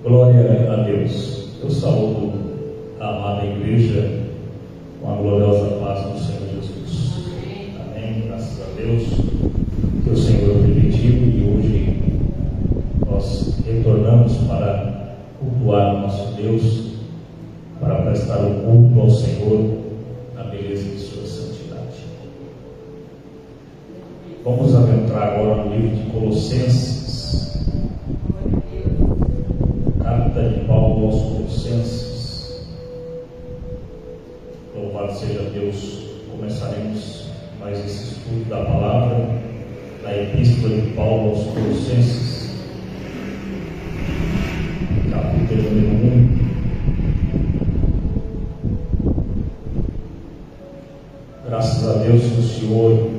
Glória a Deus. Eu saúdo a amada igreja com a gloriosa paz do Senhor Jesus. Amém. Graças a Deus que o Senhor permitiu e hoje nós retornamos para cultuar o nosso Deus, para prestar o culto ao Senhor na beleza de sua santidade. Vamos adentrar agora no livro de Colossenses, carta de Paulo aos Colossenses. Louvado seja Deus. Começaremos mais esse estudo da palavra da epístola de Paulo aos Colossenses, capítulo número 1. Graças a Deus que o Senhor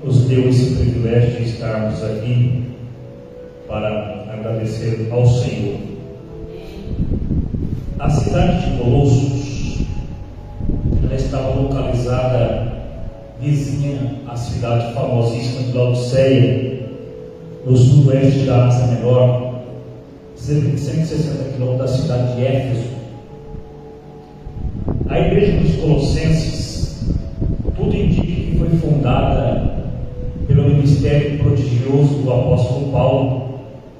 nos deu esse privilégio de estarmos aqui para agradecer ao Senhor. A cidade de Colossos, ela estava localizada vizinha à cidade famosíssima de Laodiceia, no sudoeste da Ásia Menor, cerca de 160 quilômetros da cidade de Éfeso. A igreja dos Colossenses, tudo indica que foi fundada pelo ministério prodigioso do apóstolo Paulo.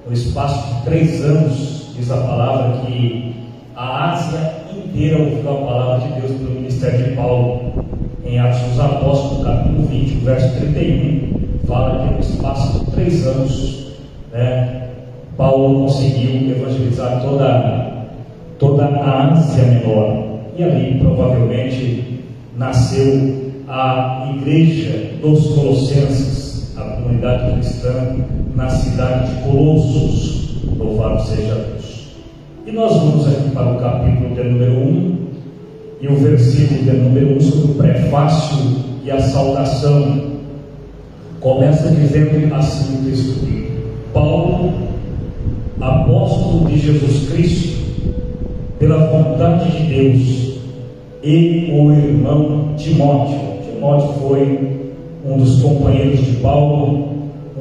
No espaço de 3 anos, diz a palavra que a Ásia inteira ouviu a palavra de Deus pelo ministério de Paulo. Em Atos dos Apóstolos, capítulo 20, verso 31, fala que no espaço de 3 anos, Paulo conseguiu evangelizar toda a Ásia Menor. E ali provavelmente nasceu a igreja dos Colossenses, a comunidade cristã na cidade de Colossos. Louvado seja Deus. E nós vamos aqui para o capítulo de número 1 e o versículo de número 1 sobre o prefácio e a saudação. Começa dizendo assim o texto bíblico: Paulo, apóstolo de Jesus Cristo, pela vontade de Deus, e o irmão Timóteo. Timóteo foi um dos companheiros de Paulo,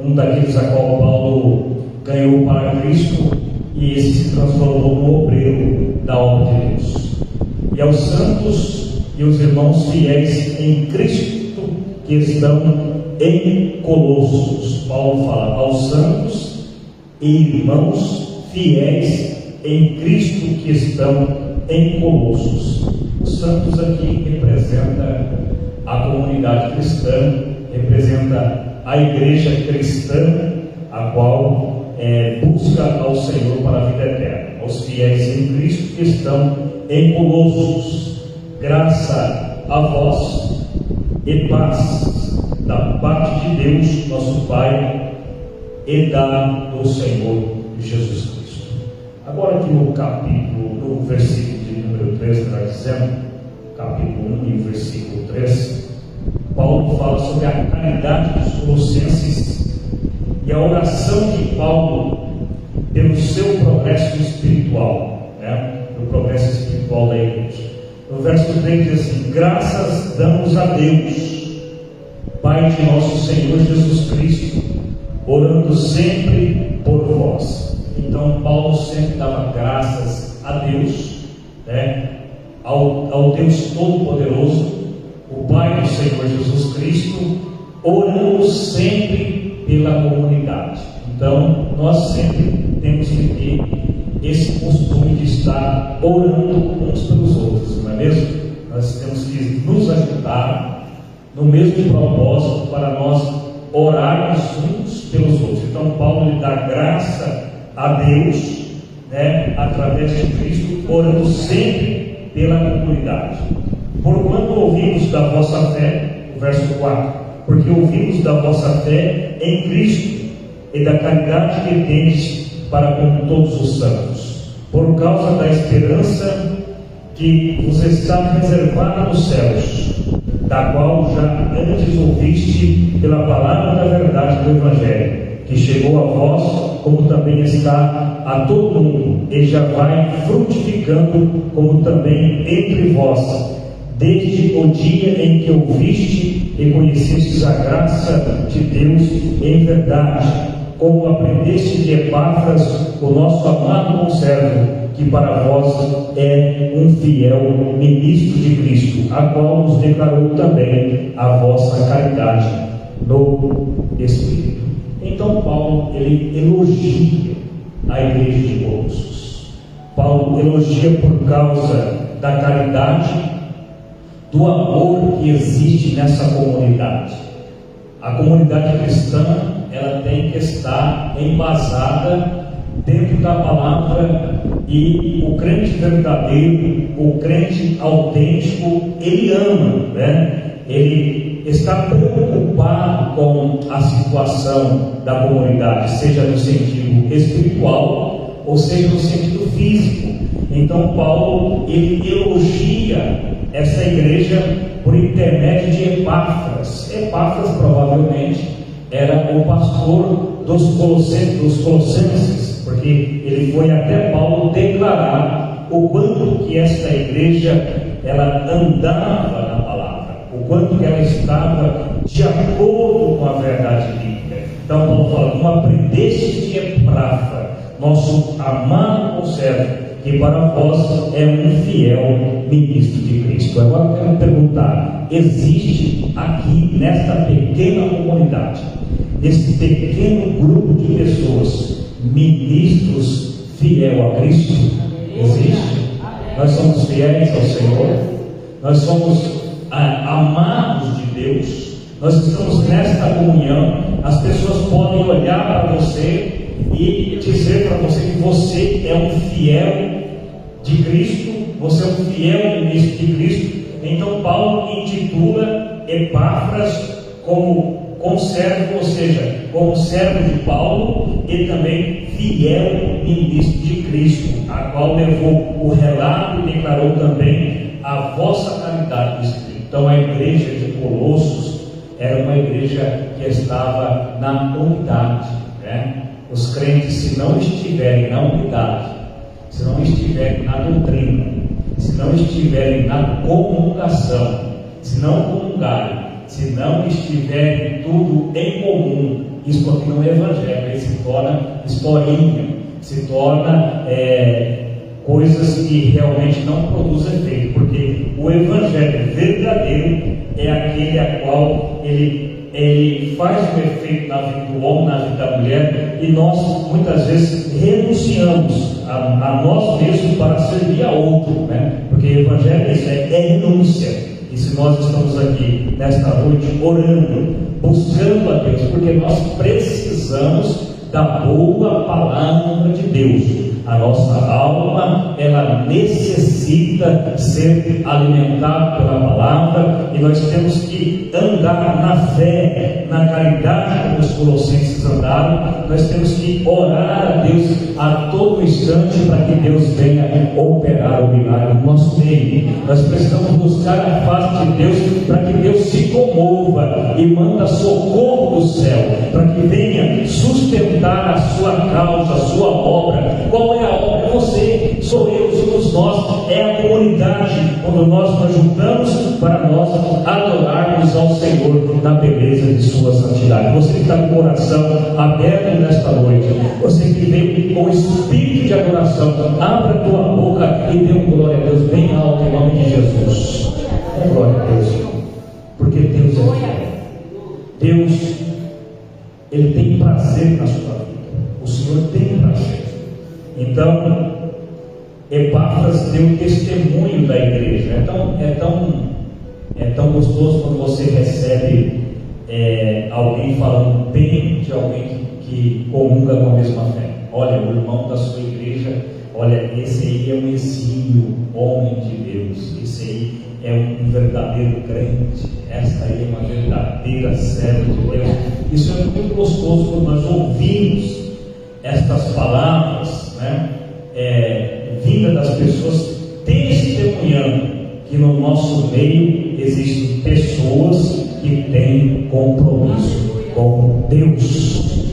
um daqueles a qual Paulo ganhou para Cristo, e esse se transformou no obreiro da obra de Deus. E aos santos e os irmãos fiéis em Cristo que estão em Colossos. Paulo fala aos santos e irmãos fiéis em Cristo que estão em Colossos. Os santos aqui representa a comunidade cristã, representa a igreja cristã, a qual busca ao Senhor para a vida eterna. Os fiéis em Cristo que estão em Colossos, graça a vós e paz da parte de Deus, nosso Pai, e da do Senhor Jesus Cristo. Agora aqui no capítulo, no versículo de número 3, que nós dizemos, capítulo 1 e versículo 3, Paulo fala sobre a caridade dos Colossenses e a oração de Paulo pelo seu progresso espiritual, o progresso espiritual da igreja. No verso 3 diz assim: graças damos a Deus, Pai de nosso Senhor Jesus Cristo, orando sempre por vós. Então Paulo sempre dava graças a Deus, ao Deus Todo-Poderoso, o Pai do Senhor Jesus Cristo, orando sempre pela comunidade. Então nós sempre temos que ter esse costume de estar orando uns pelos outros, não é mesmo? Nós temos que nos ajudar no mesmo propósito para nós orarmos uns pelos outros. Então Paulo lhe dá graça a Deus, através de Cristo, orando sempre pela comunidade. Porquanto ouvimos da vossa fé, o verso 4, porque ouvimos da vossa fé em Cristo e da caridade que tendes para com todos os santos, por causa da esperança que vos está reservada nos céus, da qual já antes ouviste pela palavra da verdade do Evangelho, que chegou a vós, como também está a todo mundo, e já vai frutificando, como também entre vós, desde o dia em que ouviste e conhecestes a graça de Deus em verdade, como aprendeste de Epáfras, o nosso amado conservo, que para vós é um fiel ministro de Cristo, a qual nos declarou também a vossa caridade no Espírito. Então Paulo, ele elogia a igreja de Colossos. Paulo elogia por causa da caridade, do amor que existe nessa comunidade. A comunidade cristã, ela tem que estar embasada dentro da palavra, e o crente verdadeiro, o crente autêntico, ele ama, né? Ele está preocupado com a situação da comunidade, seja no sentido espiritual ou seja no sentido físico. Então Paulo, ele elogia essa igreja por intermédio de Epáfras. Epáfras provavelmente era o pastor dos Colossenses, porque ele foi até Paulo declarar o quanto que esta igreja ela andava na palavra, o quanto que ela estava de acordo com a verdade bíblica. Então Paulo fala: como aprendeste de Epáfras, nosso amado conservo, que para vós é um fiel ministro de Cristo. Agora eu quero perguntar: existe aqui nesta pequena comunidade, nesse pequeno grupo de pessoas, ministros fiel a Cristo? Existe? Nós somos fiéis ao Senhor, nós somos amados de Deus, nós estamos nesta comunhão. As pessoas podem olhar para você e dizer para você que você é um fiel de Cristo, você é um fiel ministro de Cristo. Então Paulo intitula Epáfras como conservo, ou seja, como servo de Paulo, e também fiel ministro de Cristo, a qual levou o relato e declarou também a vossa caridade no Espírito. Então a igreja de Colossos era uma igreja que estava na unidade, né? Os crentes, se não estiverem na unidade, se não estiverem na doutrina, se não estiverem na comungação, se não comungarem, se não estiverem tudo em comum, isso aqui não é evangelho, aí se torna historinha, se torna coisas que realmente não produzem efeito, porque o evangelho verdadeiro é aquele a qual ele faz um efeito na vida do homem, na vida da mulher, e nós muitas vezes renunciamos a nós mesmos para servir a outro, né? Porque o evangelho é renúncia. E se nós estamos aqui nesta noite orando, buscando a Deus, porque nós precisamos da boa palavra de Deus. A nossa alma, ela necessita ser alimentada pela palavra, e nós temos que andar na fé, na caridade como os colossenses andaram. Nós temos que orar a Deus a todo instante para que Deus venha operar o milagre no nosso meio. Nós precisamos buscar a face de Deus para que Deus se comova e manda socorro do céu, para que venha sustentar a sua causa, a sua obra. Qual é a obra? É você, sou eu, somos nós, é a comunidade, quando nós nos juntamos para nós adorarmos ao Senhor na beleza de sua santidade. Você que está com o coração aberto nesta noite, você que veio com o espírito de adoração, abra a tua boca e dê um glória a Deus bem alto em nome de Jesus. Glória a Deus, porque Deus é fiel. Deus, Ele tem prazer na sua vida. O Senhor tem prazer. Então, Epáfras deu testemunho da igreja. É tão gostoso quando você recebe alguém falando bem de alguém que comunga com a mesma fé. Olha, o irmão da sua igreja, olha, esse aí é um exímio homem de Deus, esse aí é um verdadeiro crente, esta aí é uma verdadeira serva de Deus. Isso é muito gostoso quando nós ouvimos estas palavras, né? Vinda das pessoas testemunhando que no nosso meio existem pessoas que têm compromisso com Deus.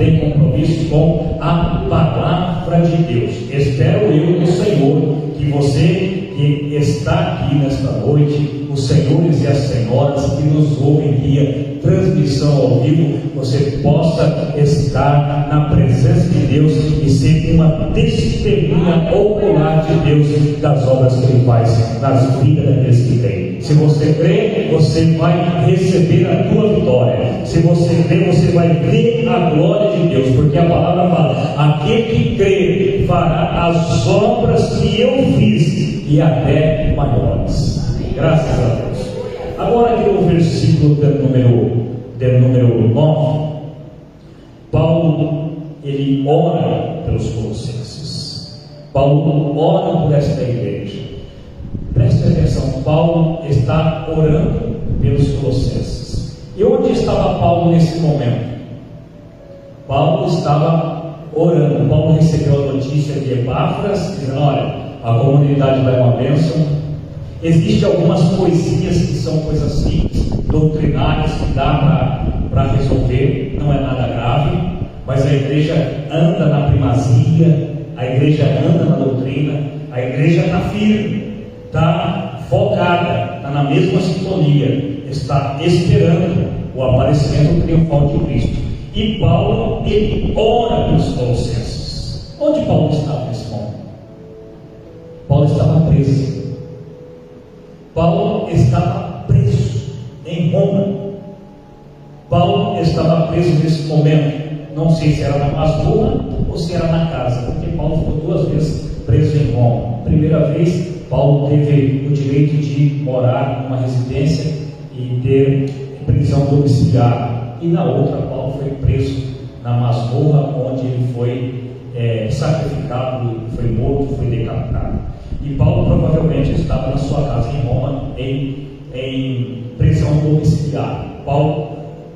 tem compromisso com a palavra de Deus. Espero eu no Senhor que você que está aqui nesta noite, os senhores e as senhoras que nos ouvem via transmissão ao vivo, você possa estar na presença de Deus e ser uma testemunha ocular de Deus das obras que Ele faz nas vidas daqueles que creem. Se você crê, você vai receber a tua vitória. Se você crê, você vai ver a glória de Deus, porque a palavra fala: aquele que crê fará as obras que eu fiz e até maiores. Graças a Deus. Agora aqui no versículo de número 9, Paulo ele ora pelos colossenses. Paulo ora por esta igreja. Preste atenção, Paulo está orando pelos colossenses. E onde estava Paulo nesse momento? Paulo estava orando. Paulo recebeu a notícia de Epáfras, dizendo: olha, a comunidade vai uma bênção. Existem algumas coisinhas que são coisas simples, doutrinárias, que dá para resolver, não é nada grave, mas a igreja anda na primazia, a igreja anda na doutrina, a igreja está firme, está focada, está na mesma sintonia, está esperando o aparecimento triunfal de Cristo. E Paulo, ele ora pelos colossenses. Onde Paulo estava nesse momento? Paulo estava preso. Paulo estava preso em Roma. Paulo estava preso nesse momento. Não sei se era na masmorra ou se era na casa, porque Paulo ficou 2 vezes preso em Roma. Primeira vez, Paulo teve o direito de morar numa residência e ter prisão domiciliar. E na outra, Paulo foi preso na masmorra, onde ele foi sacrificado, foi morto, foi decapitado. E Paulo provavelmente estava na sua casa em Roma, em prisão domiciliar. Paulo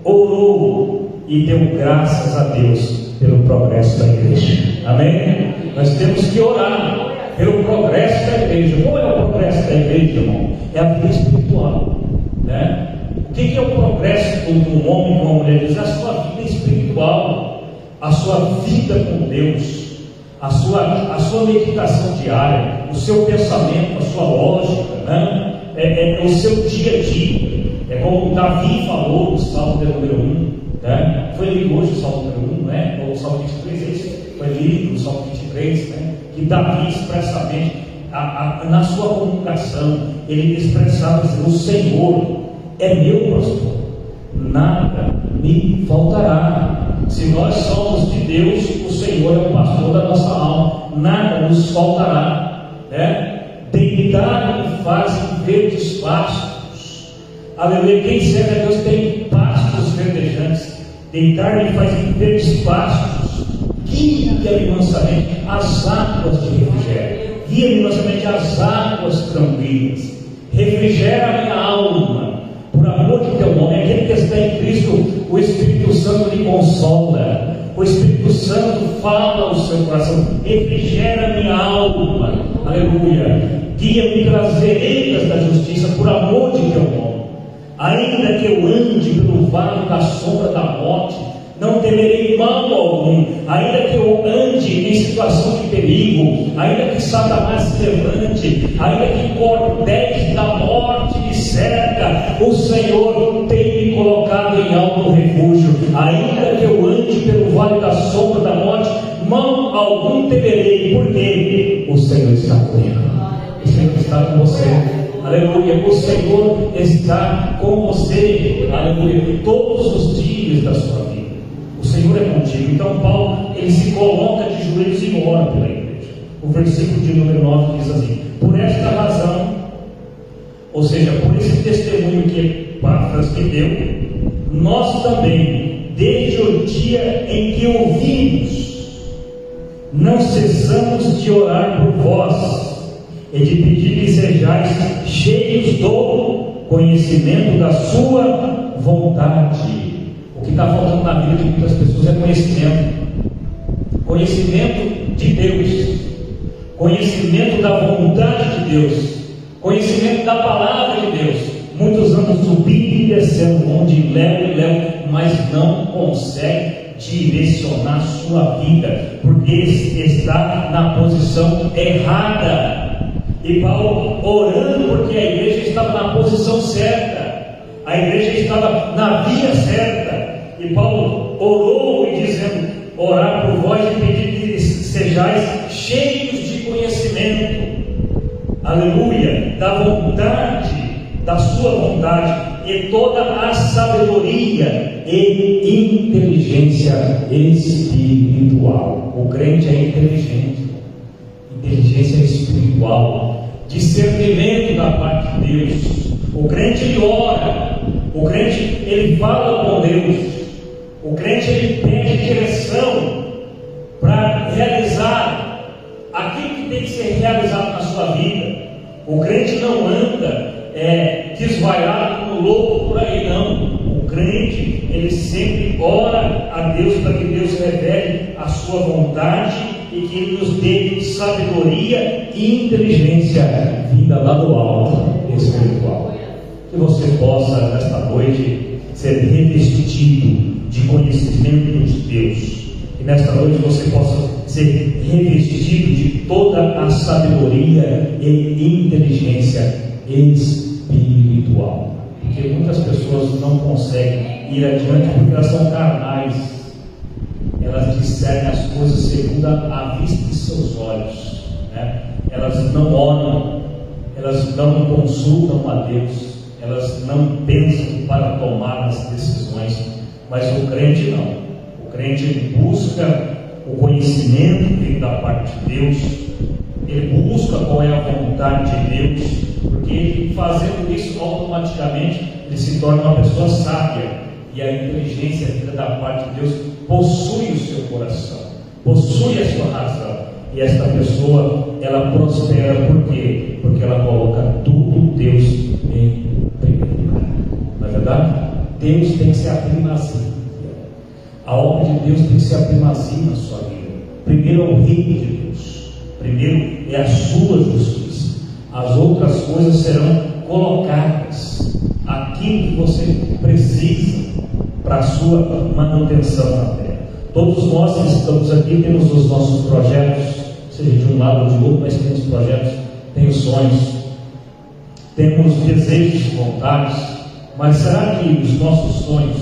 orou e deu graças a Deus pelo progresso da igreja. Amém? Nós temos que orar pelo progresso da igreja. Qual é o progresso da igreja, irmão? É a vida espiritual, né? O que é o progresso de um homem e de uma mulher? Diz a sua vida espiritual, a sua vida com Deus, a sua meditação diária, o seu pensamento, a sua lógica, né? O seu dia a dia. É como Davi falou no Salmo de número 1, né? Foi lido hoje o Salmo número 1, né? Ou o Salmo 23, esse foi lido no Salmo 23, né? Que Davi expressamente, na sua comunicação, ele expressava assim: o Senhor é meu pastor, nada me faltará. Se nós somos de Deus, o Senhor é o pastor da nossa alma, nada nos faltará, né? Deitar-me faz verdes pastos. Aleluia. Quem serve a Deus tem pastos verdejantes. Deitar-me faz verdes pastos. Guia-me mansamente às águas de refrigério. Guia-me mansamente às águas tranquilas. Refrigera a minha alma, por amor de teu nome. Aquele que está em Cristo, o Espírito Santo lhe consola. O Espírito Santo fala ao seu coração: refrigera a minha alma. Aleluia. Guia-me pelas veredas da justiça, por amor de teu nome. Ainda que eu ande pelo vale da sombra da morte, não temerei mal algum. Ainda que eu ande em situação de perigo, ainda que Satanás se levante, ainda que cordéis da morte me cerca, o Senhor tem me colocado em alto refúgio. Ainda que eu ande pelo vale da sombra da morte, mal algum temerei, porque o Senhor está comigo. O Senhor está com você. Aleluia. O Senhor está com você. Aleluia. Todos os dias da sua vida o Senhor é contigo. Então Paulo, ele se coloca de joelhos e ora pela igreja. O versículo de número 9 diz assim: por esta razão, ou seja, por esse testemunho que Epáfras me deu, nós também, desde o dia em que ouvimos, não cessamos de orar por vós e de pedir que sejais cheios do conhecimento da sua vontade. O que está faltando na vida de muitas pessoas é conhecimento. Conhecimento de Deus, conhecimento da vontade de Deus, conhecimento da palavra de Deus. Muitos andam subindo e descendo, onde levam e levam, mas não conseguem direcionar sua vida, porque está na posição errada. E Paulo orando porque a igreja estava na posição certa, a igreja estava na via certa. E Paulo orou e dizendo: orar por vós e pedir que sejais cheios de conhecimento, aleluia, da vontade, da sua vontade, e toda a sabedoria e inteligência espiritual. O crente é inteligente, inteligência espiritual, discernimento da parte de Deus. O crente ele ora, o crente ele fala com Deus, o crente ele pede direção para realizar aquilo que tem que ser realizado na sua vida. O crente não anda desvaiado como louco por aí, não. O crente ele sempre ora a Deus para que Deus revele a sua vontade e que Ele nos dê sabedoria e inteligência vinda lá do alto espiritual. Que você possa nesta noite ser revestido de conhecimento de Deus, e nesta noite você possa ser revestido de toda a sabedoria e inteligência espiritual, porque muitas pessoas não conseguem ir adiante porque elas são carnais, elas discernem as coisas segundo a vista de seus olhos, né? Elas não oram, elas não consultam a Deus, elas não pensam para tomar as decisões. Mas o crente não, o crente busca o conhecimento que vem da parte de Deus, ele busca qual é a vontade de Deus, porque ele, fazendo isso automaticamente, ele se torna uma pessoa sábia, e a inteligência vinda da parte de Deus possui o seu coração, possui a sua razão, e esta pessoa ela prospera. Por quê? Porque ela coloca tudo Deus em primeiro lugar. Não é verdade? Deus tem que ser a primazia, a obra de Deus tem que ser a primazia na sua vida. Primeiro é o reino de Deus, primeiro é a sua justiça, as outras coisas serão colocadas, aquilo que você precisa para a sua manutenção na terra. Todos nós que estamos aqui temos os nossos projetos, seja de um lado ou de outro, mas temos projetos, temos sonhos, temos desejos, vontades. Mas será que os nossos sonhos,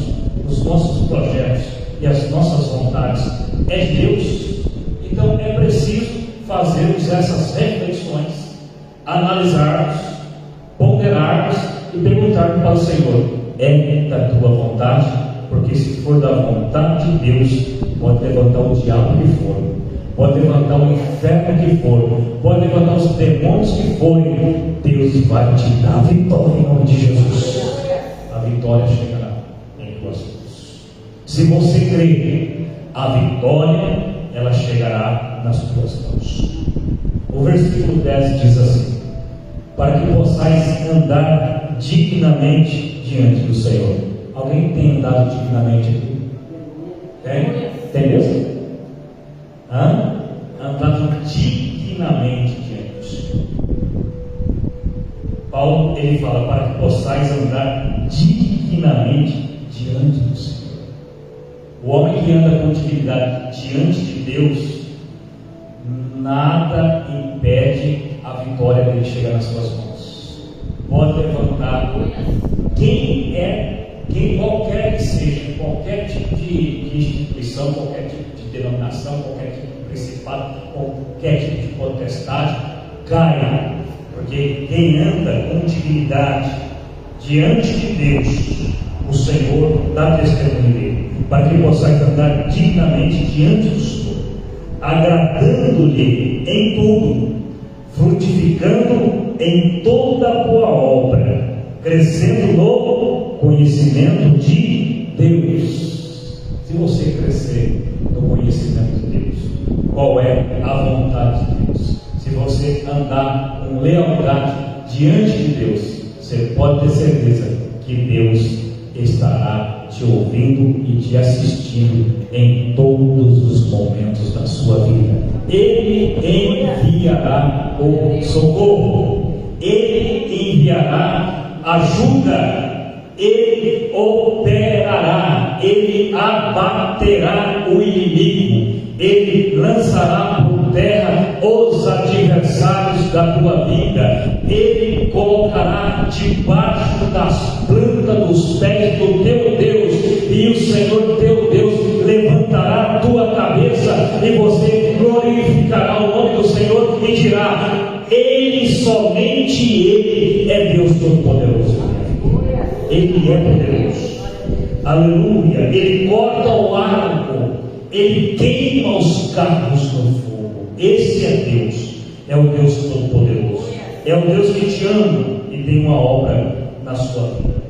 os nossos projetos e as nossas vontades é de Deus? Então é preciso fazermos essas reflexões, analisarmos, ponderarmos e perguntar para o Senhor: é da tua vontade? Porque se for da vontade de Deus, pode levantar o diabo que for, pode levantar o inferno que for, pode levantar os demônios que forem, Deus vai te dar a vitória em nome de Jesus. A vitória chegará em tuas mãos. Se você crer, a vitória ela chegará nas tuas mãos. O versículo 10 diz assim: para que possais andar dignamente diante do Senhor. Alguém tem andado dignamente aqui? Tem? Tem mesmo? Andado dignamente diante do Senhor. Paulo ele fala: para que possais andar dignamente diante do Senhor. O homem que anda com dignidade diante de Deus, nada impede a vitória dele chegar nas suas mãos. Pode levantar quem qualquer que seja, qualquer tipo de instituição, qualquer tipo de denominação, qualquer tipo de principado, qualquer tipo de potestade, caia. Porque quem anda com dignidade diante de Deus, o Senhor dá testemunho dele, para que possais andar dignamente diante do Senhor, agradando-lhe em tudo, frutificando em toda boa obra, crescendo no conhecimento de Deus. Se você crescer no conhecimento de Deus, qual é a vontade de Deus, se você andar com lealdade diante de Deus, você pode ter certeza que Deus estará te ouvindo e te assistindo em todos os momentos da sua vida. Ele enviará o socorro, Ele enviará ajuda, Ele operará, Ele abaterá o inimigo, Ele lançará por terra os adversários da tua vida, Ele colocará debaixo das plantas dos pés do teu Deus, e o Senhor teu Deus levantará a tua cabeça, e você glorificará o nome do Senhor e dirá: Ele, somente Ele é Deus Todo-Poderoso. Ele é poderoso, aleluia. Ele corta o arco, Ele queima os carros no fogo. Esse é Deus, é o Deus Todo-Poderoso, é o Deus que te ama e tem uma obra na sua vida.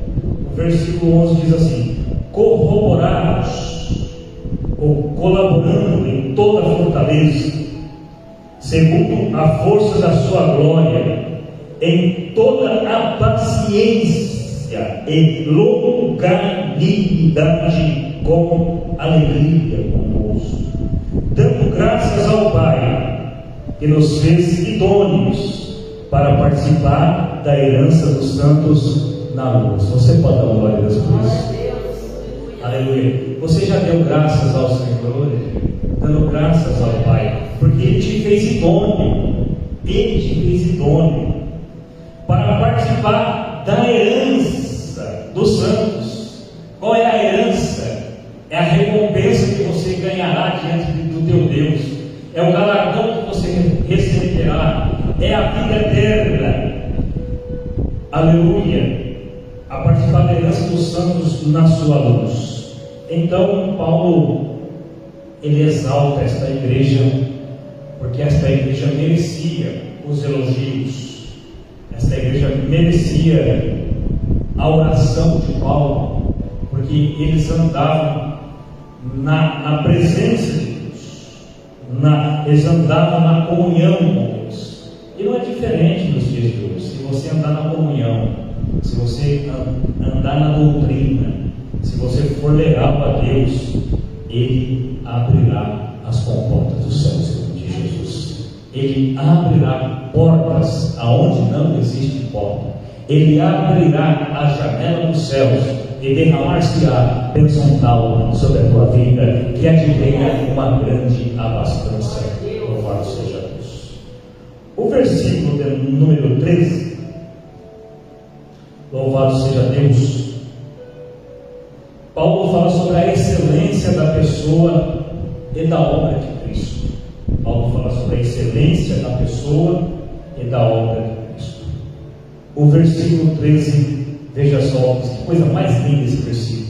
O versículo 11 diz assim: corroborados, ou colaborando em toda a fortaleza, segundo a força da sua glória, em toda a paciência e longanimidade, com alegria, com gozo, dando graças ao Pai, que nos fez idôneos para participar da herança dos santos na luz. Você pode dar glória a Deus por isso? Aleluia. Você já deu graças ao Senhor, dando graças ao Pai, porque Ele te fez idôneo, Ele te fez idôneo para participar da herança dos santos. Qual é a herança? É a recompensa que você ganhará diante do teu Deus, é o galardão que você receberá, é a vida eterna, aleluia, a participar da herança dos santos na sua luz. Então Paulo, ele exalta esta igreja, porque esta igreja merecia os elogios, esta igreja merecia a oração de Paulo, porque eles andavam na presença de Deus, eles andavam na comunhão com Deus. E não é diferente dos dias de hoje. Se você andar na comunhão, se você andar na doutrina, se você for leal a Deus, Ele abrirá as comportas do céu, segundo diz Jesus. Ele abrirá portas aonde não existe porta. Ele abrirá a janela dos céus e derramar-se-á bênção tal sobre a tua vida, que advenha uma grande abastança. Louvado seja Deus. O versículo número 13, louvado seja Deus, Paulo fala sobre a excelência da pessoa e da obra de Cristo. Paulo fala sobre a excelência da pessoa e da obra de Cristo. O versículo 13, veja só, que coisa mais linda esse versículo.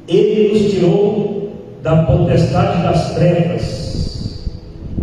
Ele nos tirou da potestade das trevas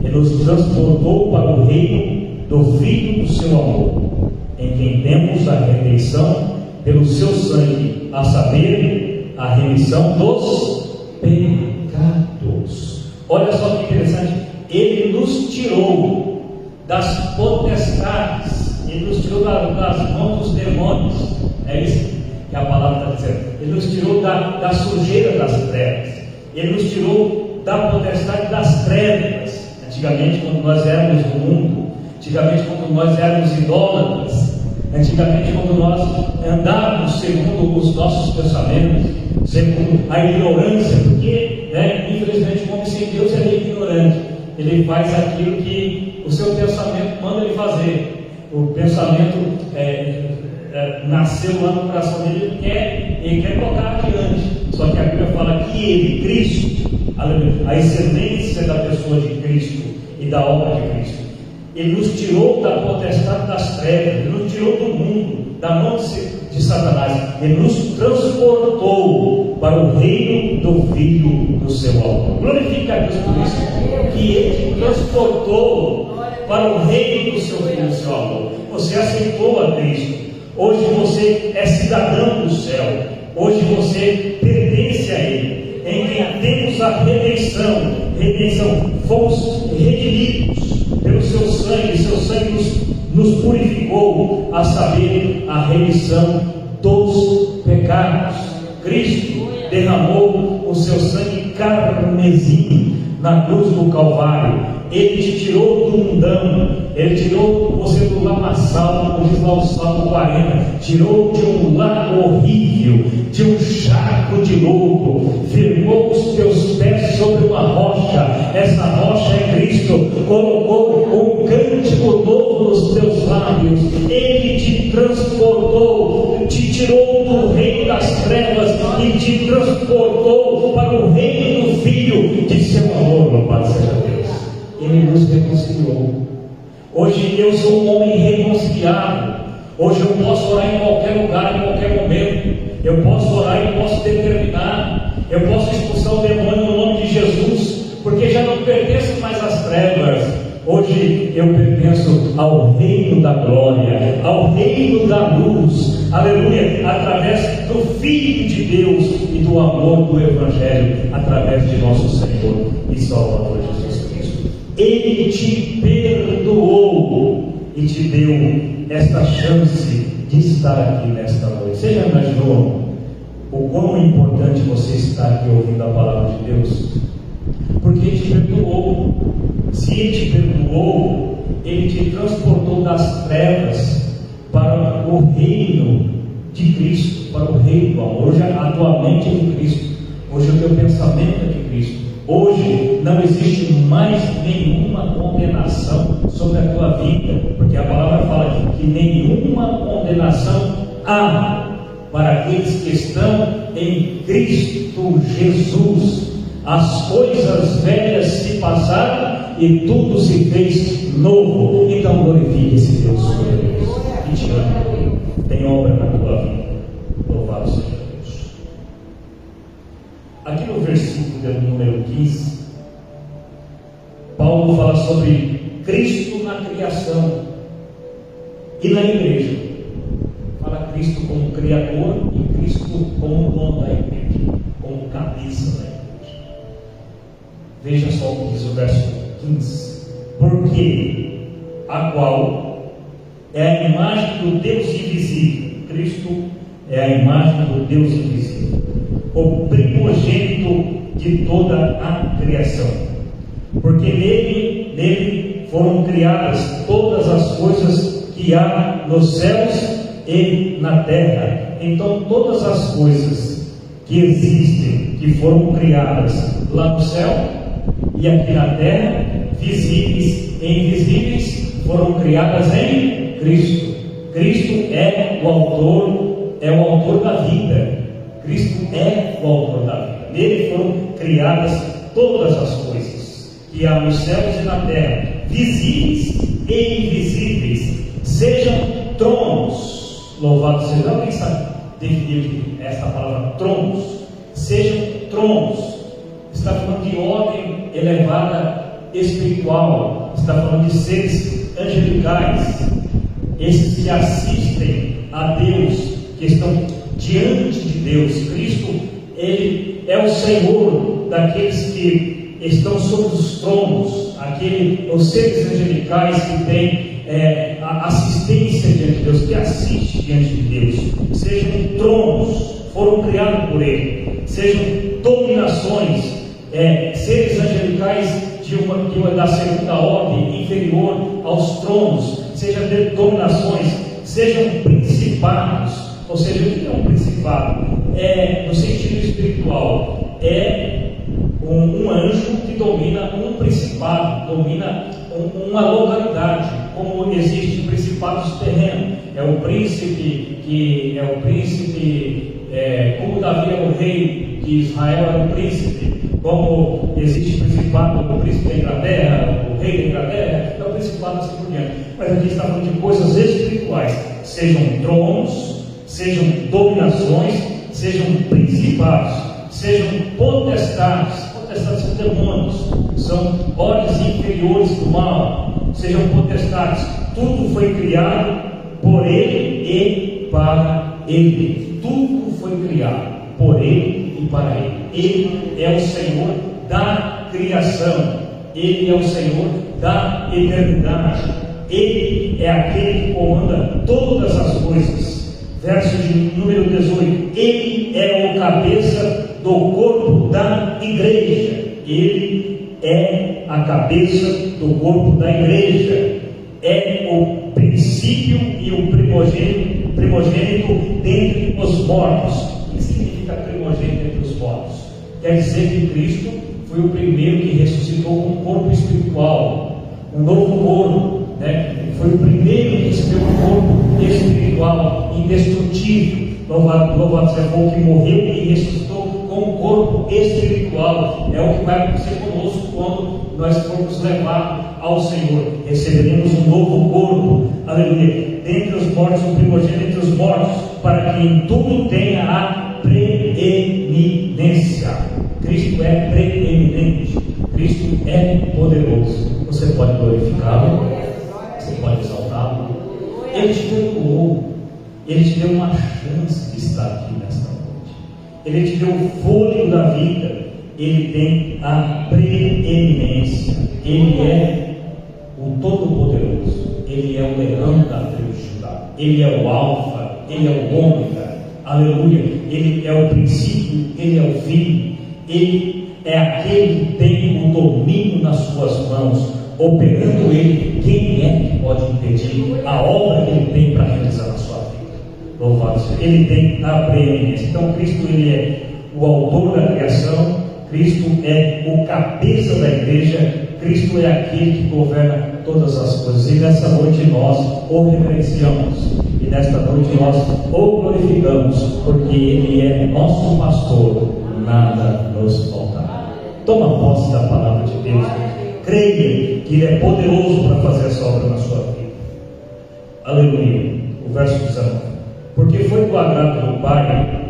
e nos transportou para o reino do Filho do seu amor, em quem temos a redenção pelo seu sangue, a saber, a remissão dos pecados. Olha só que interessante, Ele nos tirou das potestades, Ele nos tirou das mãos dos demônios. É isso que a palavra está dizendo. Ele nos tirou da sujeira das trevas, Ele nos tirou da potestade das trevas. Antigamente, quando nós éramos do mundo, antigamente, quando nós éramos idólatras, antigamente, quando nós andávamos segundo os nossos pensamentos, segundo a ignorância, porque, infelizmente, o homem sem Deus é ignorante. Ele faz aquilo que o seu pensamento manda ele fazer. O pensamento nasceu lá no coração dele, ele quer tocar adiante. Só que a Bíblia fala que Ele, Cristo, a excelência da pessoa de Cristo e da obra de Cristo, Ele nos tirou da potestade das trevas, Ele nos tirou do mundo, da mão de Satanás, Ele nos transportou para o reino do Filho do seu amor. Glorifica a Deus por isso, que Ele te transportou para o reino do seu Filho do seu amor. Você aceitou a Cristo. Hoje você é cidadão do céu. Hoje você pertence a Ele. Em quem temos a redenção. Fomos redimidos pelo seu sangue. Seu sangue nos purificou, a saber, a remissão dos pecados. Cristo derramou o seu sangue carmesim na cruz do Calvário. Ele te tirou do mundão, Ele tirou você do lamaçal, como diz lá o Salmo 40, tirou de um lago horrível, de um charco de lodo, firmou os teus pés sobre uma rocha, essa rocha é Cristo, colocou um cântico novo nos teus lábios, Ele te transportou, te tirou do reino das trevas e te transportou para o reino do Filho de seu amor, louvado seja Deus. Ele nos reconciliou. Hoje eu sou um homem reconciliado. Hoje eu posso orar em qualquer lugar, em qualquer momento. Eu posso orar e posso determinar. Eu posso expulsar o demônio no nome de Jesus, porque já não pertenço mais às trevas. Hoje eu pertenço ao reino da glória, ao reino da luz, aleluia, através do Filho de Deus e do amor do Evangelho, através de nosso Senhor e Salvador Jesus Cristo. Ele te perdoou e te deu esta chance de estar aqui nesta noite. Você já imaginou o quão importante você estar aqui ouvindo a palavra de Deus? Porque Ele te perdoou. Se Ele te perdoou, Ele te transportou das trevas para o reino de Cristo, para o reino do amor. Hoje a tua mente é de Cristo, hoje o teu pensamento é de Cristo. Hoje não existe mais nenhuma condenação sobre a tua vida, porque a palavra fala que nenhuma condenação há para aqueles que estão em Cristo Jesus. As coisas velhas se passaram e tudo se fez novo. Então glorifique esse Deus poderoso que te ama, tem obra na tua vida. Louvado seja Deus. Aqui no versículo número 15, Paulo fala sobre Cristo na criação e na igreja. Fala Cristo como Criador e Cristo como dono da igreja, como cabeça da igreja. Veja só o que diz o verso 15: porque a qual é a imagem do Deus invisível. Cristo é a imagem do Deus invisível, o primogênito de toda a criação, porque nele foram criadas todas as coisas que há nos céus e na terra. Então todas as coisas que existem, que foram criadas lá no céu e aqui na terra, visíveis e invisíveis, foram criadas em Cristo. Cristo é o autor da vida. Cristo é o autor da vida. Nele foram criadas todas as coisas que há nos céus e na terra, visíveis e invisíveis, sejam tronos. Louvado seja. Alguém sabe definir essa palavra tronos? Sejam tronos. Está falando de ordem elevada espiritual, está falando de seres angelicais, esses que assistem a Deus, que estão diante de Deus. Cristo, Ele é o Senhor daqueles que estão sobre os tronos, os seres angelicais que têm a assistência diante de Deus, que assiste diante de Deus. Sejam tronos, foram criados por Ele, sejam dominações, seres angelicais da segunda ordem, inferior aos tronos, sejam dominações, sejam principados. Ou seja, o que é um principado? No sentido espiritual, é um anjo que domina um principado, domina uma localidade, como existem principados terrenos. Como Davi é o rei de Israel, é o príncipe. Como existe principado, o príncipe da Inglaterra, o rei da Inglaterra, é o principado assim por diante. Mas aqui está falando de coisas espirituais, sejam tronos, sejam dominações, sejam principados, sejam potestades. Potestades são demônios, são ordens inferiores do mal, sejam potestades. Tudo foi criado por Ele e para Ele. Tudo foi criado por Ele e para Ele. Ele é o Senhor da criação, Ele é o Senhor da eternidade, Ele é aquele que comanda todas as coisas. Verso de número 18: Ele é o cabeça do corpo da igreja. Ele é a cabeça do corpo da igreja, é o princípio e o primogênito dentre os mortos. O que significa primogênito entre os mortos? Quer dizer que Cristo foi o primeiro que ressuscitou com um corpo espiritual, um novo corpo, né? Foi o primeiro que recebeu um corpo espiritual, indestrutível. Louvado seja o que morreu e ressuscitou com um corpo espiritual. É o que vai acontecer conosco quando nós formos levados ao Senhor. Receberemos um novo corpo, aleluia, dentre os mortos, o primogênito entre os mortos, para que em tudo tenha a preeminência. Cristo é preeminente, Cristo é poderoso. Você pode glorificá-lo, você pode exaltá-lo. Ele te perdoou, Ele te deu uma chance de estar aqui nesta noite, Ele te deu o fôlego da vida, Ele tem a preeminência, Ele é o Todo-Poderoso, Ele é o leão da tribo de Judá, Ele é o alfa, Ele é o ômega, aleluia, Ele é o princípio, Ele é o fim, Ele é aquele que tem o domínio nas suas mãos. Operando Ele, quem é que pode impedir a obra que Ele tem para realizar na sua vida? Louvado seja, Ele tem a preeminência. Então Cristo, Ele é o autor da criação, Cristo é o cabeça da igreja, Cristo é aquele que governa todas as coisas. E nessa noite nós o reverenciamos, e nesta noite nós o glorificamos, porque Ele é nosso pastor, nada nos faltará. Toma posse da palavra de Deus, creia que Ele é poderoso para fazer essa obra na sua vida. Aleluia. O verso 19: porque foi do agrado do Pai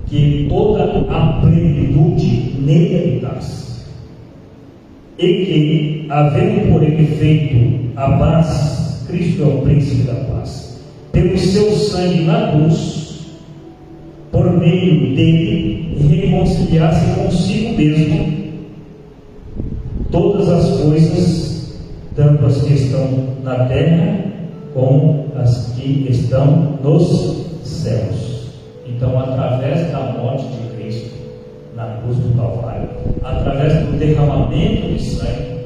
que toda a plenitude nele habitasse, e que, havendo por Ele feito a paz, Cristo é o príncipe da paz, pelo seu sangue na cruz, por meio dele reconciliasse consigo mesmo todas as coisas, tanto as que estão na terra como as que estão nos céus. Então, através da morte de Cristo na cruz do Calvário, através do derramamento de sangue,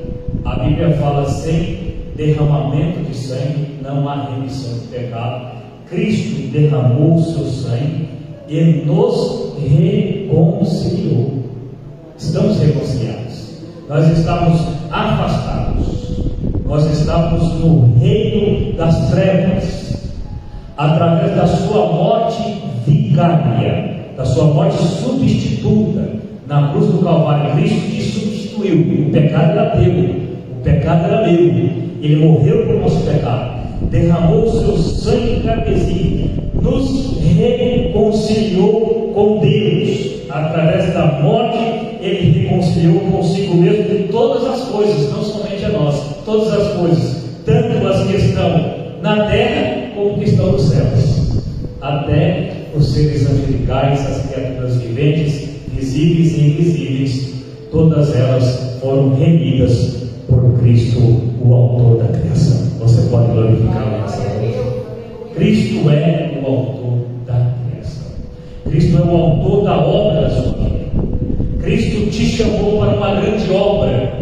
a Bíblia fala: sem derramamento de sangue não há remissão de pecado. Cristo derramou o seu sangue e nos reconciliou. Estamos reconciliados. Nós estamos afastados, nós estamos no reino das trevas, através da sua morte vicária, da sua morte substituta na cruz do Calvário. Cristo te substituiu. O pecado era teu, o pecado era meu, Ele morreu por nosso pecado, derramou o seu sangue carmesim, nos reconciliou com Deus. Através da morte, Ele reconciliou consigo mesmo todas as coisas, não somente a nós, todas as coisas, tanto as que estão na terra como que estão nos céus, até os seres angelicais, as criaturas viventes, visíveis e invisíveis, todas elas foram remidas por Cristo, o autor da criação. Você pode glorificar nessa noite. Cristo é o autor da criação, Cristo é o autor da obra da sua vida. Cristo te chamou para uma grande obra,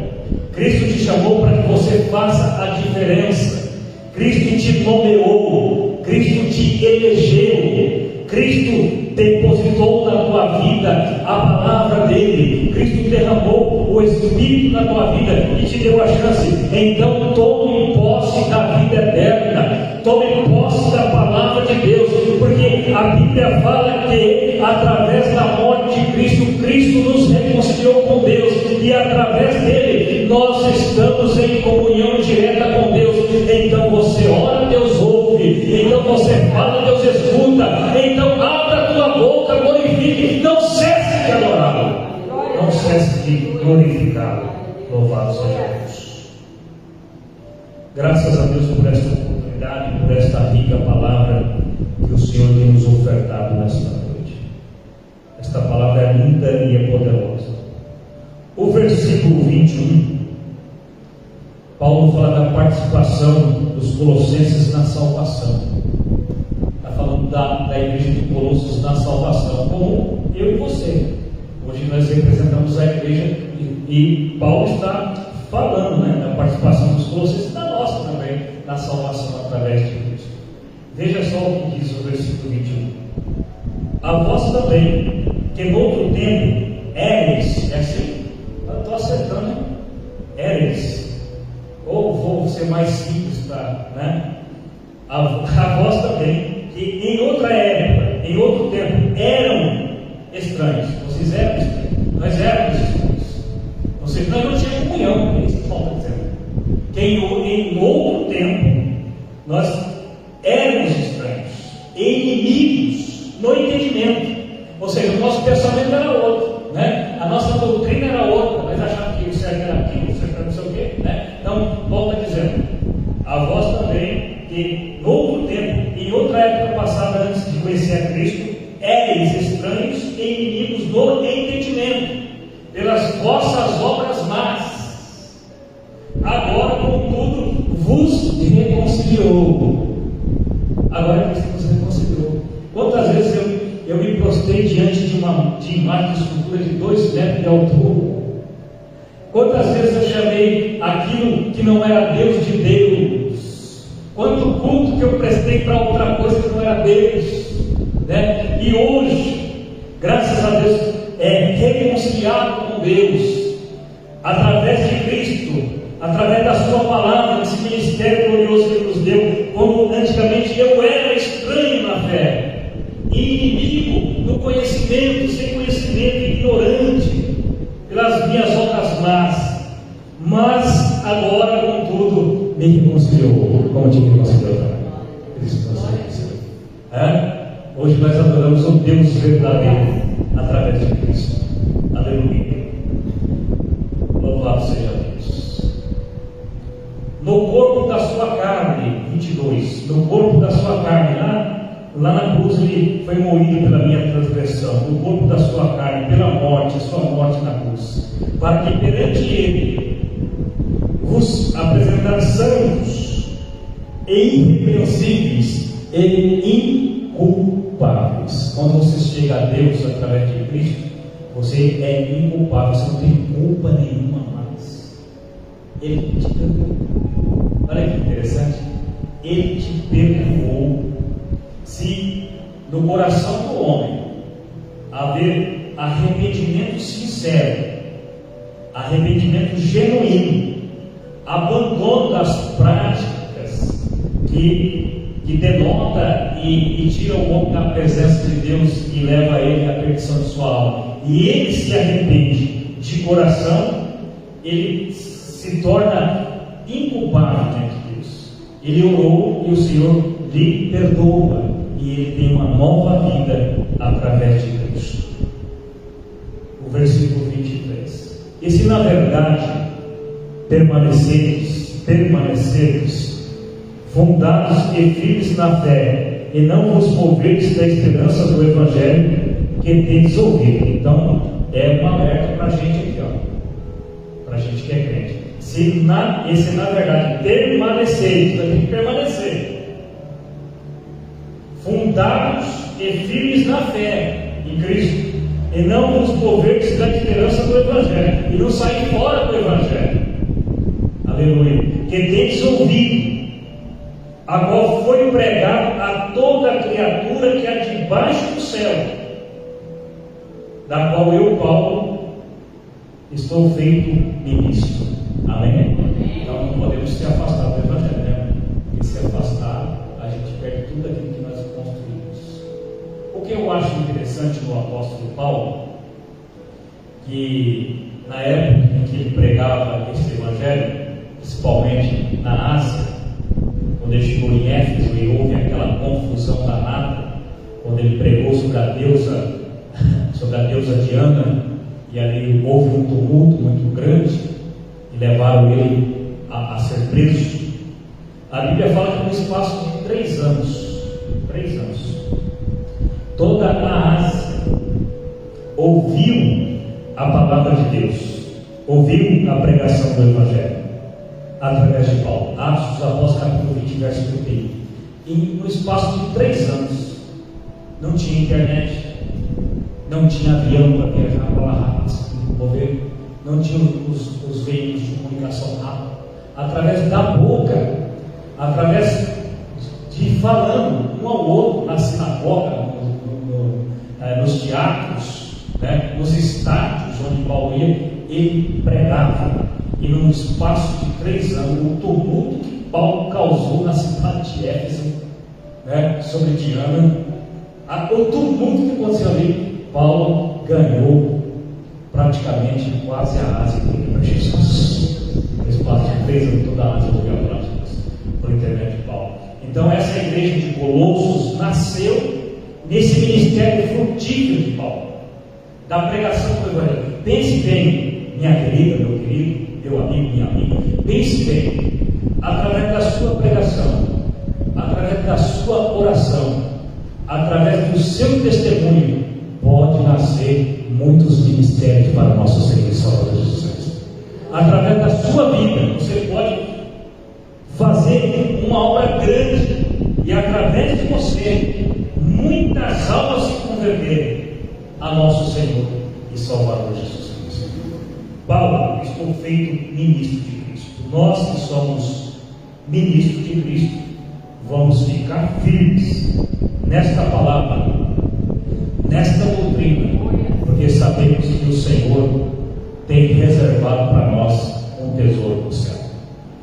Cristo te chamou para que você faça a diferença, Cristo te nomeou, Cristo te elegeu, Cristo depositou na tua vida a palavra dele, Cristo derramou o Espírito na tua vida e te deu a chance. Então tome posse da vida eterna, tome posse da palavra de Deus, porque a Bíblia fala que através da morte de Cristo, Cristo nos reconciliou com Deus, e através dele nós estamos em comunhão direta com Deus. Então você ora, Deus ouve, então você fala, Deus escuta, então abra a tua boca, glorifique, não cesse de adorá-lo, não cesse de glorificá-lo. Louvado seja Deus. Graças a Deus por esta oportunidade, por esta rica palavra que o Senhor tem nos ofertado nesta noite. Esta palavra é linda e é poderosa. O versículo 21, Paulo fala da participação dos colossenses na salvação. Está falando da igreja de Colossos na salvação, como eu e você. Hoje nós representamos a igreja e E Paulo está falando, né, da participação dos colossenses e da nossa também, na salvação através de Cristo. Veja só o que diz o versículo 21. A vós também, que no outro tempo éreis, é assim? Eu estou acertando, né? Éreis. Ou vou ser mais simples, né? A vós também, que em outra época, em outro tempo, eram estranhos. Vocês eram estranhos. Nós éramos estranhos. Ou seja, nós não tínhamos comunhão. É isso que Paulo está dizendo. Que em outro tempo, nós éramos estranhos, inimigos, no entendimento. Ou seja, o nosso pensamento era outro, né? A nossa doutrina era outra. Nós achávamos que o certo era aquilo, o certo era não sei o quê, né? Então, Paulo está dizendo: a vós também, que no outro tempo, em outra época passada, antes de conhecer a Cristo, éreis estranhos e inimigos do entendimento, pelas vossas obras más. Agora, contudo, vos reconciliou. Agora Cristo nos reconciliou. Quantas vezes eu me prostrei diante de imagem de escultura de 2 metros de altura? Quantas vezes eu chamei aquilo que não era Deus de Deus? Quanto culto que eu prestei para outra coisa que não era Deus, né? E hoje, graças a Deus, é reconciliado com Deus através de Cristo, através da sua palavra, esse ministério glorioso que Ele nos deu. Como antigamente eu era estranho na fé, inimigo no conhecimento, sem conhecimento, ignorante pelas minhas obras más, mas agora, contudo, me reconciliou. Como te reconciliou também? Cristo nos reconciliou. Hoje nós adoramos o Deus verdadeiro através de Cristo. Aleluia. Louvado seja Deus. No corpo da sua carne, 22, no corpo da sua carne, lá na cruz ele foi moído pela minha transgressão, no corpo da sua carne, pela morte, a sua morte na cruz, para que perante ele vos apresentar santos e irrepreensíveis e inculpáveis. Quando você chega a Deus através de Cristo, você é inculpável, você não tem culpa nenhuma mais. Ele te perdoou. Olha que interessante. Ele te perdoou. Se no coração do homem haver arrependimento sincero, arrependimento genuíno, abandono das práticas que denota e tira o homem da presença de Deus e leva ele à perdição de sua alma, e ele se arrepende de coração, ele se torna inculpável diante de Deus. Ele orou e o Senhor lhe perdoa, e ele tem uma nova vida através de Cristo. O versículo 23. E se na verdade permaneceres fundados e firmes na fé, e não vos moveres da esperança do Evangelho que tendes ouvido. Então é um alerta para a gente aqui, para a gente que é crente. Se na verdade permaneceres, vai ter que permanecer fundados e firmes na fé em Cristo, e não vos moveres da esperança do Evangelho, e não sair fora do Evangelho. Aleluia. Que tendes ouvido, a qual foi pregado a toda criatura que há debaixo do céu, da qual eu, Paulo, estou feito ministro. Amém? Então não podemos se afastar do Evangelho, né? Porque se afastar, a gente perde tudo aquilo que nós construímos. O que eu acho interessante no apóstolo Paulo, que na época em que ele pregava esse Evangelho, principalmente na Ásia, quando ele chegou em Éfeso e houve aquela confusão danada, quando ele pregou sobre a deusa Diana, e ali houve um tumulto muito grande, e levaram ele a ser preso. A Bíblia fala que no espaço de 3 anos, toda a Ásia ouviu a palavra de Deus, ouviu a pregação do Evangelho através de Paulo. Atos dos Apóstolos, capítulo 20, verso 31. E no espaço de 3 anos, não tinha internet, não tinha avião para viajar para lá rápido, não tinha os veículos de comunicação rápida, através da boca, através de falando um ao outro na sinagoga, nos teatros, né, nos estádios onde Paulo ia, ele pregava. E num espaço de 3 anos, o tumulto que Paulo causou na cidade de Éfeso, né, sobre Diana, o tumulto que aconteceu ali, Paulo ganhou praticamente quase a Ásia para Jesus. No espaço de 3 anos, toda a Ásia ouviu a palavra de Deus por intermédio de Paulo. Então essa igreja de Colossos nasceu nesse ministério frutífero de Paulo, da pregação do Evangelho. Pense bem, minha querida, meu querido, meu amigo, minha amiga, pense bem, através da sua pregação, através da sua oração, através do seu testemunho, pode nascer muitos ministérios para o nosso Senhor e Salvador Jesus Cristo. Através da sua vida, você pode fazer uma obra grande, e através de você, muitas almas se converterem a nosso Senhor e Salvador Jesus Cristo. Paulo, estou feito ministro de Cristo. Nós que somos ministros de Cristo, vamos ficar firmes nesta palavra, nesta doutrina, porque sabemos que o Senhor tem reservado para nós um tesouro no céu.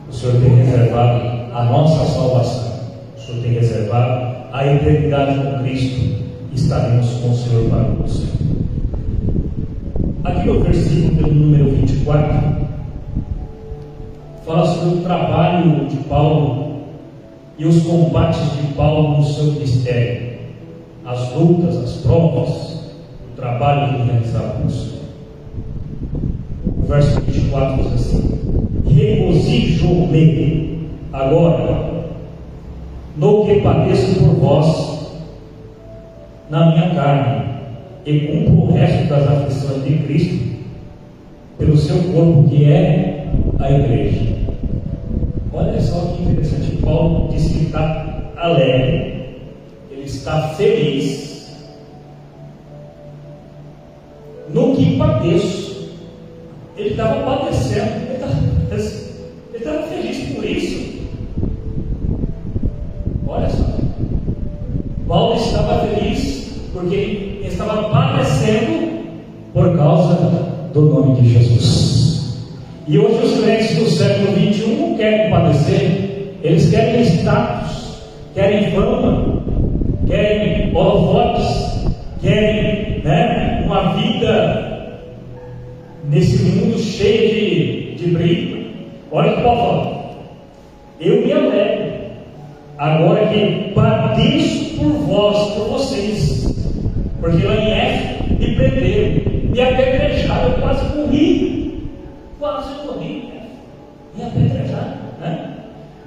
O Senhor tem reservado a nossa salvação. O Senhor tem reservado a eternidade com Cristo. Estaremos com o Senhor para o céu. Aqui no versículo número 24, fala sobre o trabalho de Paulo e os combates de Paulo no seu ministério, as lutas, as provas, o trabalho que ele realizava no Senhor. O verso 24 diz assim: regozijo-me agora no que padeço por vós na minha carne, e cumpro o resto das aflições de Cristo pelo seu corpo, que é a igreja. Olha só que interessante, Paulo diz que está alegre, ele está feliz no que padeço. Ele estava padecendo, ele estava feliz por isso. Olha só, Paulo estava feliz porque ele estava padecendo por causa do nome de Jesus. E hoje os crentes do século XXI não querem padecer, eles querem status, querem fama, querem holofotes, querem, né, uma vida nesse mundo cheio de brilho. Olha o que Paulo fala: eu me alegro agora que padeço por vós, por vocês, porque lá em Éfeso me prenderam, me apedrejaram, eu quase morri, me apedrejaram, né?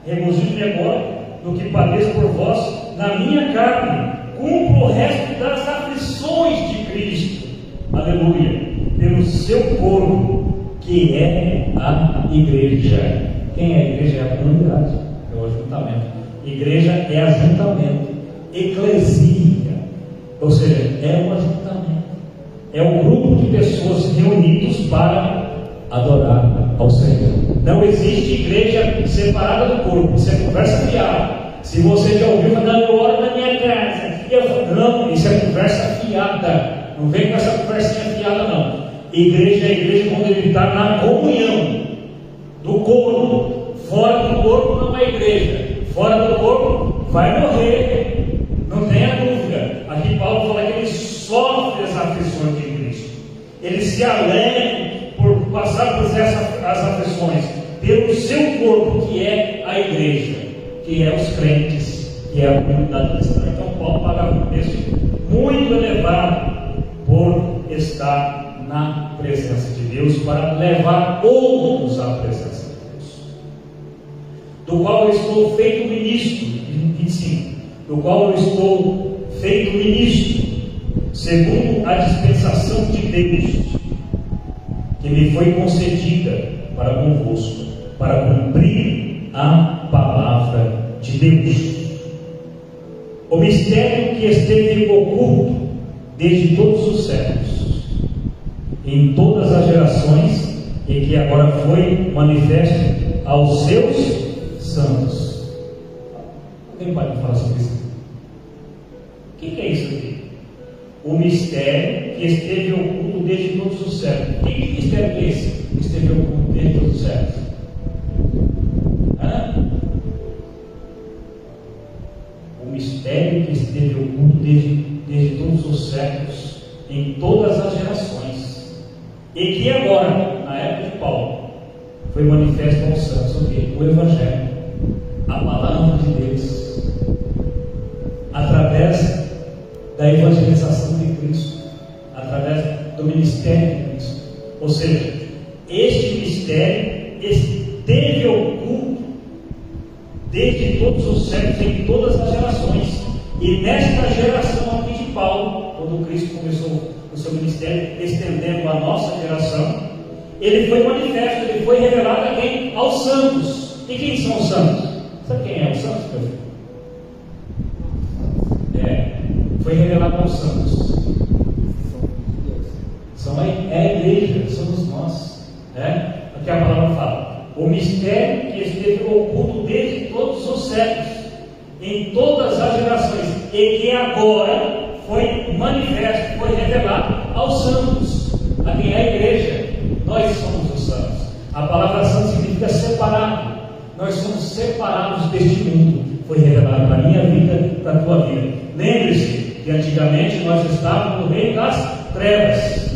Regozijo-me agora no que padeço por vós na minha carne, cumpro o resto das aflições de Cristo, aleluia, pelo seu corpo, que é a igreja. Quem é a igreja? É a comunidade, é o ajuntamento. Igreja é ajuntamento, eclesia, ou seja, é um ajuntamento, é um grupo de pessoas reunidos para adorar ao Senhor. Não existe igreja separada do corpo, isso é conversa fiada. Se você já ouviu falar, eu oro na minha casa, não, isso é conversa fiada. Não vem com essa conversinha fiada, não. Igreja é igreja quando ele está na comunhão do corpo. Fora do corpo não é igreja. Fora do corpo vai morrer, não tenha dúvida. Aqui Paulo fala que ele sofre as aflições de Cristo, ele se alegra por passar por as aflições pelo seu corpo, que é a igreja, que é os crentes, que é a comunidade cristã. Então Paulo paga um preço muito elevado por estar na presença de Deus, para levar outros à presença de Deus, do qual eu estou feito ministro, 25, do qual eu estou feito ministro, segundo a dispensação de Deus, que me foi concedida para convosco, para cumprir a palavra de Deus, o mistério que esteve oculto desde todos os séculos, em todas as gerações, e que agora foi manifesto aos seus santos. Alguém pode falar sobre isso? O que é isso aqui? O mistério que esteve oculto desde todos os séculos. Que mistério é esse? Que esteve oculto desde todos os séculos? O mistério que esteve oculto desde todos os séculos, em todas as gerações, e que agora, na época de Paulo, foi manifesto aos santos. O quê? O Evangelho, a palavra de Deus, através da evangelização de Cristo, através do ministério de Cristo. Ou seja, este mistério esteve oculto desde todos os séculos, em todas as gerações. E nesta geração aqui de Paulo, quando Cristo começou o seu ministério, estendendo a nossa geração, ele foi manifesto, ele foi revelado a quem? Aos santos. E quem são os santos? Sabe quem é os santos, meu filho? Foi revelado aos santos. É a igreja, somos nós. Aqui a palavra fala: o mistério que esteve oculto desde todos os séculos, em todas as gerações, e que agora foi manifesto, foi revelado aos santos. A quem é a igreja? Nós somos os santos. A palavra santo significa separado. Nós somos separados deste mundo. Foi revelado para a minha vida, para a tua vida. Lembre-se que antigamente nós estávamos no reino das trevas.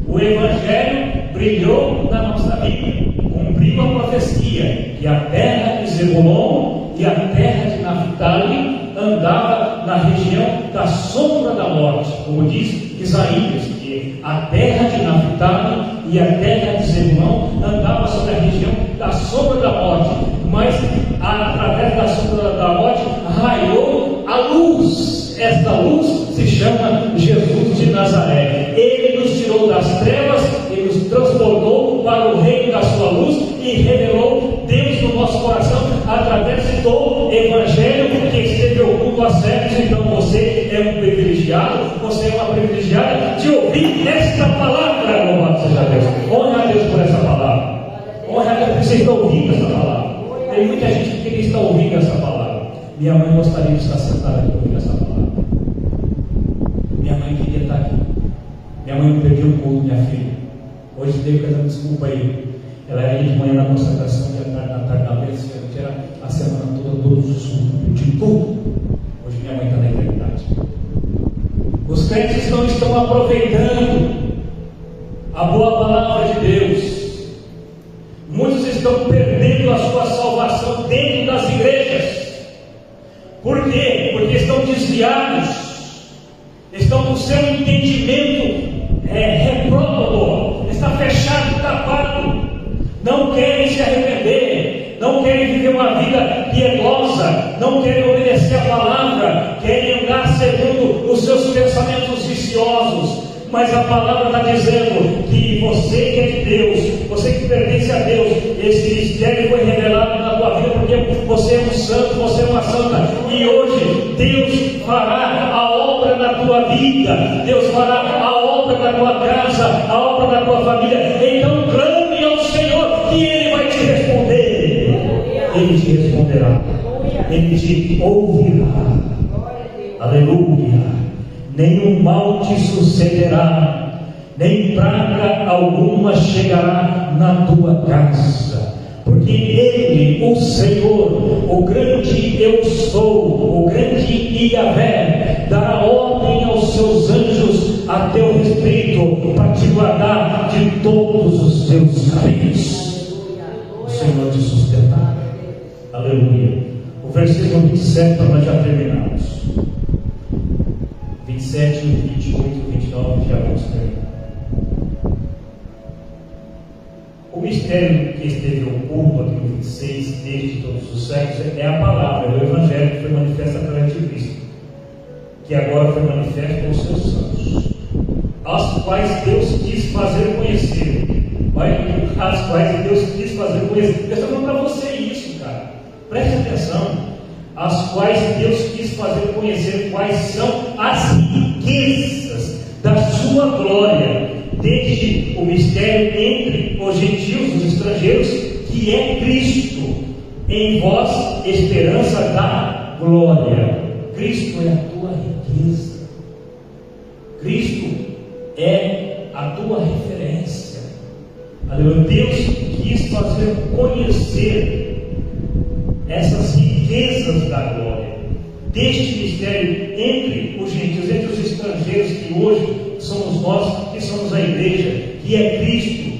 O Evangelho brilhou na nossa vida, cumpriu a profecia que a terra de Zebulon e a terra de Naphtali andava na região da sombra da morte, como diz Isaías, que a terra de Naphtali e a terra de Zebulon andava sobre a região da sombra da morte, mas através da sombra da morte raiou a luz. Esta luz se chama Jesus de Nazaré. Ele nos tirou das trevas e nos transportou para o reino da sua luz e revelou Deus no nosso coração através do Evangelho que esteve oculto há séculos. Então você é um privilegiado, você é uma privilegiada de ouvir esta palavra. Louvado seja Deus. Honra a Deus por essa palavra. Honra a Deus porque você está ouvindo essa palavra. Tem muita gente que queria estar ouvindo essa palavra. Minha mãe gostaria de estar sentada aqui ouvindo essa palavra. Minha mãe queria estar aqui. Minha mãe não perdeu o culto, minha filha. Hoje teve que dar desculpa aí. Ela ia de manhã na consagração, de tarde na tarde na mesa, era a semana toda, todos os cultos, de tudo. Hoje minha mãe está na eternidade. Os crentes não estão aproveitando a boa palavra de Deus. Muitos estão perdendo a sua salvação dentro das igrejas. Por quê? Porque estão desviados, estão com seu entendimento retrógrado, está fechado, tapado, não querem se arrepender, não querem viver uma vida piedosa, não querem obedecer a palavra, querem andar segundo os seus pensamentos viciosos. Mas a palavra está dizendo que você que é de Deus, você que pertence a Deus, esse mistério foi revelado na tua vida, porque você é um santo, você é uma santa, e hoje Deus fará a obra na tua vida, Deus fará a obra na tua casa, a obra na tua família. Então clame ao Senhor que Ele vai te responder. Ele te responderá, Ele te ouvirá. Aleluia. Nenhum mal te sucederá, nem praga alguma chegará na tua casa, porque Ele, o Senhor, o grande Eu Sou, o grande Yahvé, dará ordem aos seus anjos a teu respeito, para te guardar de todos os teus caminhos. O Senhor te sustentará. Aleluia. O versículo 27, para nós já terminarmos. 27, 28, 29, já vamos terminar. O mistério que esteve oculto aqui no 26, desde todos os séculos, é a palavra, é o Evangelho que foi manifesto através de Cristo, que agora foi manifesto aos seus santos, aos quais Deus quis fazer conhecer. As quais Deus quis fazer conhecer. Eu estou falando para você isso, cara. Preste atenção. As quais Deus quis fazer conhecer quais são as riquezas da sua glória, desde o mistério entre os gentios, os estrangeiros, que é Cristo, em vós esperança da glória. Cristo é a tua riqueza, Cristo é a tua referência. Aleluia. Deus quis fazer conhecer essas riquezas da glória deste mistério entre os gentios, entre os estrangeiros, que hoje somos nós, que somos a igreja, que é Cristo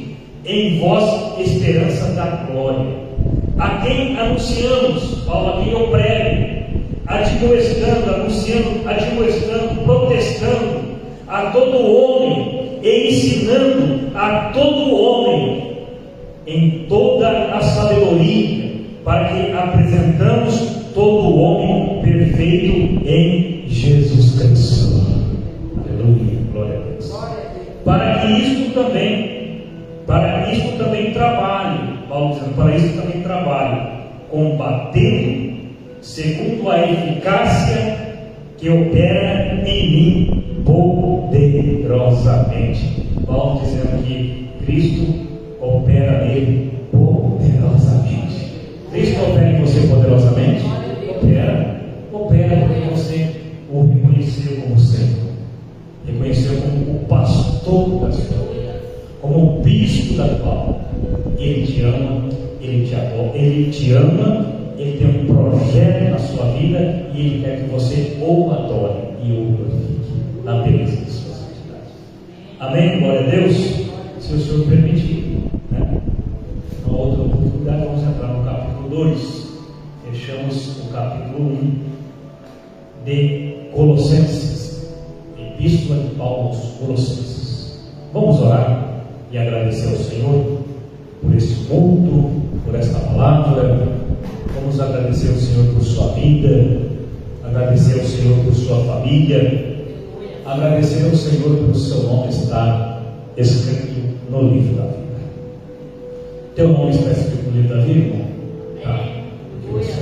em vós esperança da glória, a quem anunciamos, Paulo, a quem eu prego, admoestando, anunciando, admoestando, protestando a todo homem e ensinando a todo homem em toda a sabedoria, para que apresentamos todo homem perfeito em Jesus Cristo. Aleluia, glória a Deus. Para que isto também trabalhe, Paulo dizendo, para isso também trabalhe, combatendo segundo a eficácia que opera em mim poderosamente. Paulo dizendo que Cristo opera nele poderosamente. Cristo opera em você poderosamente? Opera porque você o reconheceu como Senhor, reconheceu como o pastor da sua vida, como o bispo da tua alma. Ele te ama, ele te adora, ele te ama, ele tem um projeto na sua vida e ele quer que você o adore e o glorifique na beleza de sua santidade. Amém? Glória a Deus. Se o Senhor permitir, uma outra oportunidade, vamos entrar no capítulo 2. Fechamos o capítulo 1 de Colossenses, Epístola de Paulo aos Colossenses. Vamos orar e agradecer ao Senhor por esse culto, por esta palavra. Vamos agradecer ao Senhor por sua vida, agradecer ao Senhor por sua família, agradecer ao Senhor pelo seu nome estar escrito no livro da vida. Teu nome está escrito no livro da vida, irmão? Tá.